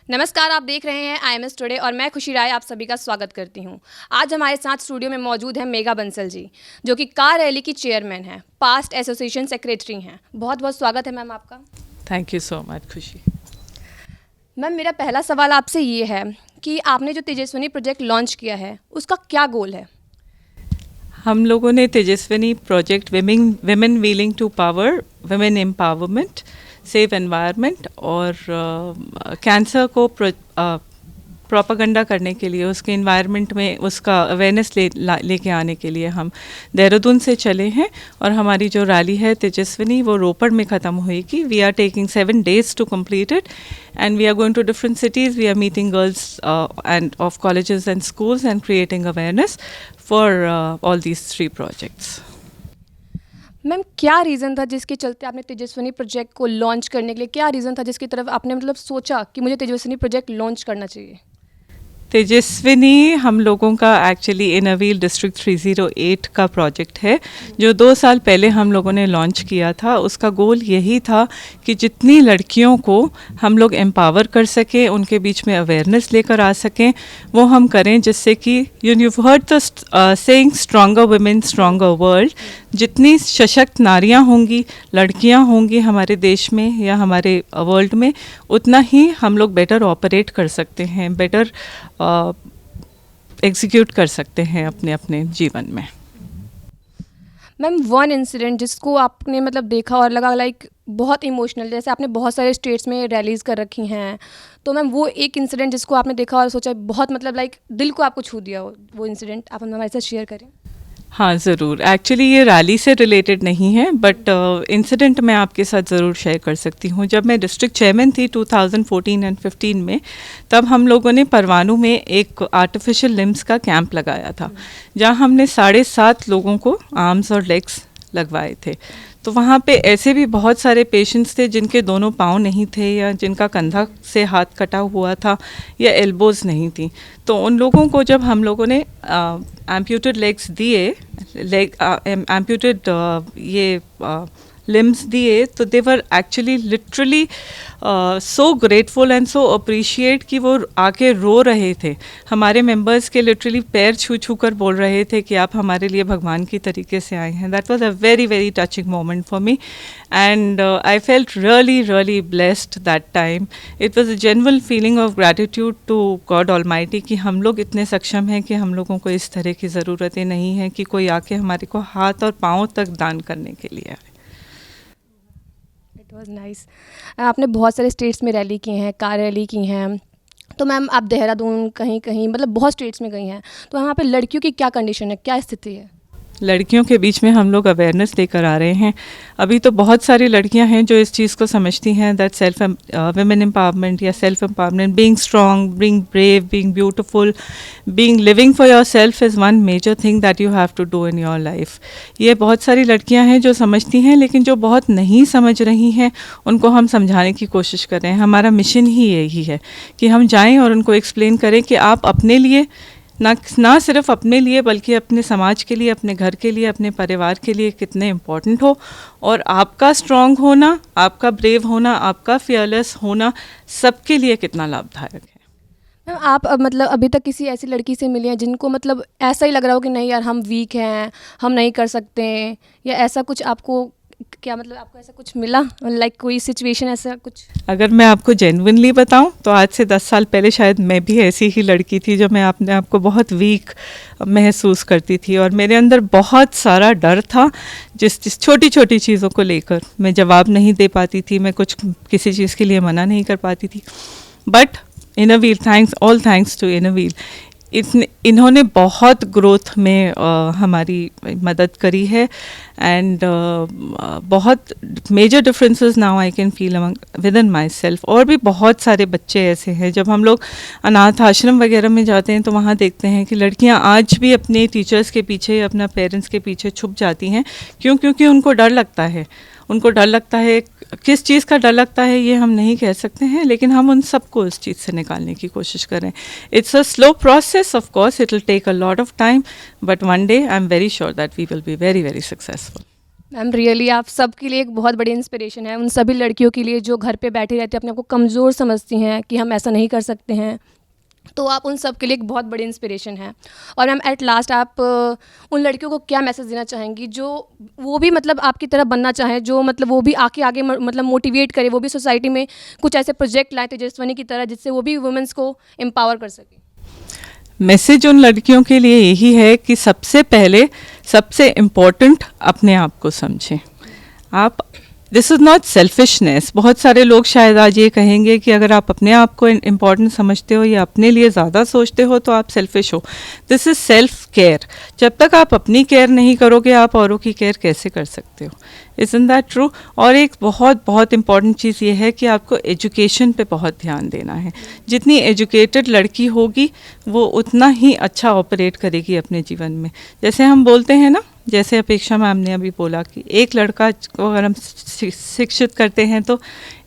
नमस्कार, आप देख रहे हैं IMS टुडे और मैं खुशी राय आप सभी का स्वागत करती हूं। आज हमारे साथ स्टूडियो में मौजूद हैं मेघा बंसल जी, जो कि कार रैली की चेयरमैन हैं, पास्ट एसोसिएशन सेक्रेटरी हैं। बहुत बहुत स्वागत है मैम आपका। थैंक यू सो मच खुशी। मैम, मेरा पहला सवाल आपसे ये है कि आपने जो तेजस्विनी प्रोजेक्ट लॉन्च किया है उसका क्या गोल है? हम लोगों ने Tejaswini project women wheeling to power, women empowerment, safe environment और कैंसर को प्रोपागंडा करने के लिए, उसके इन्वायरमेंट में उसका अवेयरनेस लेके आने के लिए हम देहरादून से चले हैं। और हमारी जो रैली है तेजस्विनी वो रोपड़ में ख़त्म हुएगी। We are taking 7 days to complete it and we are going to different cities. We are meeting girls and of colleges and schools and creating awareness for all these 3 projects. Ma'am, क्या reason था जिसके चलते आपने Tejaswini project को launch करने के लिए, क्या रीज़न था जिसकी तरफ आपने सोचा कि मुझे तेजस्विनी प्रोजेक्ट लॉन्च करना चाहिए? तेजस्विनी हम लोगों का एक्चुअली इनरव्हील डिस्ट्रिक्ट 308 का प्रोजेक्ट है, जो 2 साल पहले हम लोगों ने लॉन्च किया था। उसका गोल यही था कि जितनी लड़कियों को हम लोग एम्पावर कर सकें, उनके बीच में अवेयरनेस लेकर आ सकें, वो हम करें, जिससे कि you heard the saying stronger women stronger world. जितनी सशक्त नारियां होंगी, लड़कियां होंगी हमारे देश में या हमारे वर्ल्ड में, उतना ही हम लोग बेटर ऑपरेट कर सकते हैं, बेटर एग्जीक्यूट कर सकते हैं अपने अपने जीवन में। मैम, वन इंसिडेंट जिसको आपने देखा और लगा बहुत इमोशनल, जैसे आपने बहुत सारे स्टेट्स में रैलीज़ कर रखी हैं, तो मैम वो एक इंसिडेंट जिसको आपने देखा और सोचा बहुत दिल को आपको छू दिया हो, वो इंसिडेंट आप हमारे साथ शेयर करें। हाँ ज़रूर। एक्चुअली ये रैली से रिलेटेड नहीं है, बट इंसिडेंट मैं आपके साथ ज़रूर शेयर कर सकती हूँ। जब मैं डिस्ट्रिक्ट चेयरमैन थी 2014 एंड 15 में, तब हम लोगों ने परवाणु में एक आर्टिफिशियल लिम्स का कैंप लगाया था, जहाँ हमने 7.5 लोगों को आर्म्स और लेग्स लगवाए थे। तो वहाँ पे ऐसे भी बहुत सारे पेशेंट्स थे जिनके दोनों पाँव नहीं थे, या जिनका कंधा से हाथ कटा हुआ था, या एल्बोज़ नहीं थी। तो उन लोगों को जब हम लोगों ने एम्प्यूटेड लेग्स दिए, एम्प्यूटेड ये लिम्स दिए, तो they were actually literally so grateful and so appreciate कि वो आके रो रहे थे। हमारे मेंबर्स के लिटरली पैर छू छू कर बोल रहे थे कि आप हमारे लिए भगवान की तरीके से आए हैं। That was a very very touching moment for me and I felt really really blessed that time. It was a genuine feeling of gratitude to God almighty कि हम लोग इतने सक्षम हैं कि हम लोगों को इस तरह की ज़रूरतें नहीं है कि कोई आके हमारे को हाथ और पाँव तक दान करने के लिए आए। It was nice. आपने बहुत सारे स्टेट्स में रैली की हैं, कार रैली की हैं, तो मैम आप देहरादून कहीं कहीं बहुत स्टेट्स में गई हैं, तो वहाँ पे लड़कियों की क्या कंडीशन है, क्या स्थिति है? लड़कियों के बीच में हम लोग अवेयरनेस लेकर आ रहे हैं। अभी तो बहुत सारी लड़कियां हैं जो इस चीज़ को समझती हैं दैट सेल्फ विमेन एम्पावरमेंट या self empowerment, being strong, being brave, being beautiful, being living for yourself is one major thing that you have to do in your life. ये बहुत सारी लड़कियां हैं जो समझती हैं, लेकिन जो बहुत नहीं समझ रही हैं उनको हम समझाने की कोशिश कर रहे हैं। हमारा मिशन ही यही है कि हम जाएँ और उनको एक्सप्लेन करें कि आप अपने लिए ना सिर्फ अपने लिए, बल्कि अपने समाज के लिए, अपने घर के लिए, अपने परिवार के लिए कितने इम्पोर्टेंट हो, और आपका स्ट्रॉन्ग होना, आपका ब्रेव होना, आपका फियरलेस होना सबके लिए कितना लाभदायक है। मैम, आप अभी तक किसी ऐसी लड़की से मिली हैं जिनको ऐसा ही लग रहा हो कि नहीं यार हम वीक हैं, हम नहीं कर सकते हैं, या ऐसा कुछ आपको क्या आपको ऐसा कुछ मिला, कोई सिचुएशन ऐसा कुछ? अगर मैं आपको जेन्युइनली बताऊं तो आज से 10 साल पहले शायद मैं भी ऐसी ही लड़की थी, जो मैं अपने आप को बहुत वीक महसूस करती थी, और मेरे अंदर बहुत सारा डर था। जिस छोटी छोटी चीज़ों को लेकर मैं जवाब नहीं दे पाती थी, मैं किसी चीज़ के लिए मना नहीं कर पाती थी। But Inner Wheel, all thanks to Inner Wheel, इन्होंने बहुत ग्रोथ में हमारी मदद करी है, एंड बहुत major differences now I can feel within myself. और भी बहुत सारे बच्चे ऐसे हैं, जब हम लोग अनाथ आश्रम वगैरह में जाते हैं तो वहाँ देखते हैं कि लड़कियाँ आज भी अपने टीचर्स के पीछे, अपना पेरेंट्स के पीछे छुप जाती हैं। क्योंकि उनको डर लगता है। उनको डर लगता है, किस चीज़ का डर लगता है ये हम नहीं कह सकते हैं, लेकिन हम उन सबको इस चीज़ से निकालने की कोशिश करें। It's a slow process, of course it will take a lot of time, but one day I am very sure that we will be very very successful. Ma'am really आप सबके लिए एक बहुत बड़ी इंस्पिरेशन है, उन सभी लड़कियों के लिए जो घर पे बैठी रहती हैं, अपने आप को कमज़ोर समझती हैं कि हम ऐसा नहीं कर सकते हैं। तो आप उन सब के लिए एक बहुत बड़ी इंस्पिरेशन है। और मैम एट लास्ट आप उन लड़कियों को क्या मैसेज देना चाहेंगी जो वो भी मतलब आपकी तरह बनना चाहें, जो मतलब वो भी आके आगे मतलब मोटिवेट करे, वो भी सोसाइटी में कुछ ऐसे प्रोजेक्ट लाए तेजस्विनी की तरह जिससे वो भी वुमेंस को एम्पावर कर सकें? मैसेज उन लड़कियों के लिए यही है कि सबसे पहले सबसे इम्पोर्टेंट अपने आप को समझें। आप दिस इज़ नॉट सेल्फिशनेस। बहुत सारे लोग शायद आज ये कहेंगे कि अगर आप अपने आप को इम्पोर्टेंट समझते हो या अपने लिए ज़्यादा सोचते हो तो आप सेल्फिश हो। This is self care. जब तक आप अपनी केयर नहीं करोगे आप औरों की केयर कैसे कर सकते हो? Isn't that true? और एक बहुत बहुत इम्पॉर्टेंट चीज़ ये है कि आपको एजुकेशन पे बहुत ध्यान देना है। जितनी एजुकेटेड लड़की होगी वो उतना ही अच्छा ऑपरेट करेगी अपने जीवन में। जैसे हम बोलते हैं ना, जैसे अपेक्षा मैम ने अभी बोला कि एक लड़का को अगर हम शिक्षित करते हैं तो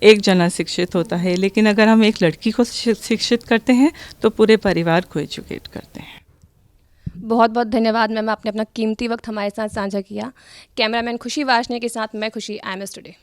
एक जना शिक्षित होता है, लेकिन अगर हम एक लड़की को शिक्षित करते हैं तो पूरे परिवार को एजुकेट करते हैं। बहुत बहुत धन्यवाद मैम, आपने अपना कीमती वक्त हमारे साथ साझा किया। कैमरामैन खुशी वार्ष्णेय के साथ मैं खुशी, IMS टुडे।